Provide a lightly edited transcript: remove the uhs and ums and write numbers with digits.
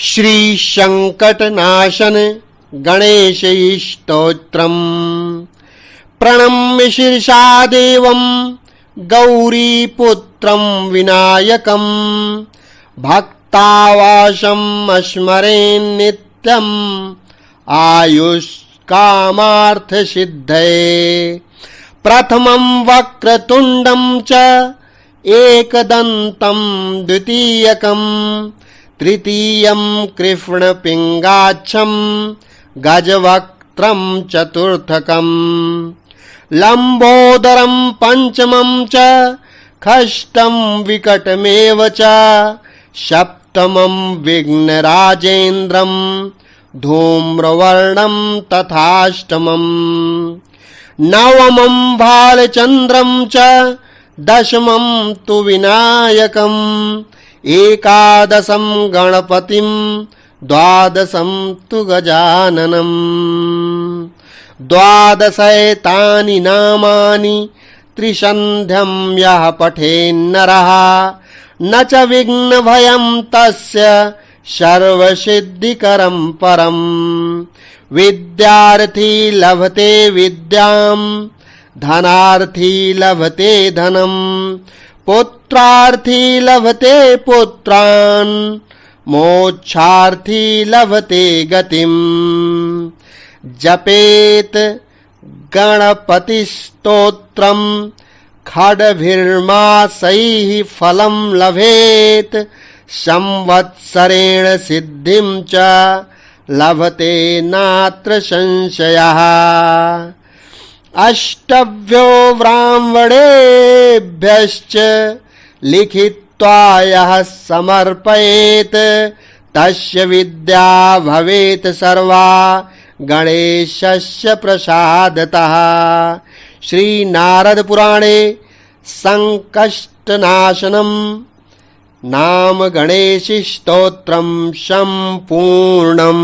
श्री संकटनाशन गणेश स्तोत्रम् प्रणम्य शीर्षा देवं गौरीपुत्रं विनायकं भक्तावासम् स्मरेन् नित्यम् आयुष्कामार्थसिद्धये प्रथमं वक्रतुण्डं च एकदन्तं द्वितीयकं तृतीयं कृष्णपिङ्गाक्षं गजवक्त्रं चतुर्थकं लम्बोदरं पंचमं च खष्टं विकटमेव च सप्तमं विघ्नराजेन्द्रं धूम्रवर्णं तथाष्टमं नवमं भालचन्द्रं च दशमं तु विनायकम् एकादशं गणपतिं द्वादशं तु गजाननम् द्वादशैतानि नामानि त्रिसन्ध्यं यः पठेन्नरः न च विघ्नभयं तस्य सर्वसिद्धिकरं परम् विद्यार्थी लभते विद्यां धनार्थी लभते धनम् पुत्रार्थी लभते पुत्रान् मोक्षार्थी लभते गतिम् जपेत गणपतिस्तोत्रं खड्भिर्मासैः फलं लभेत संवत्सरेण सिद्धिं च लभते नात्र संशयः अष्टभ्यो ब्राह्मणेभ्यश्च लिखित्वा यः समर्पयेत् तस्य विद्या भवेत् सर्वा गणेशस्य प्रसादतः। श्री नारद पुराणे संकष्टनाशनं नाम गणेश स्तोत्रं संपूर्णम्।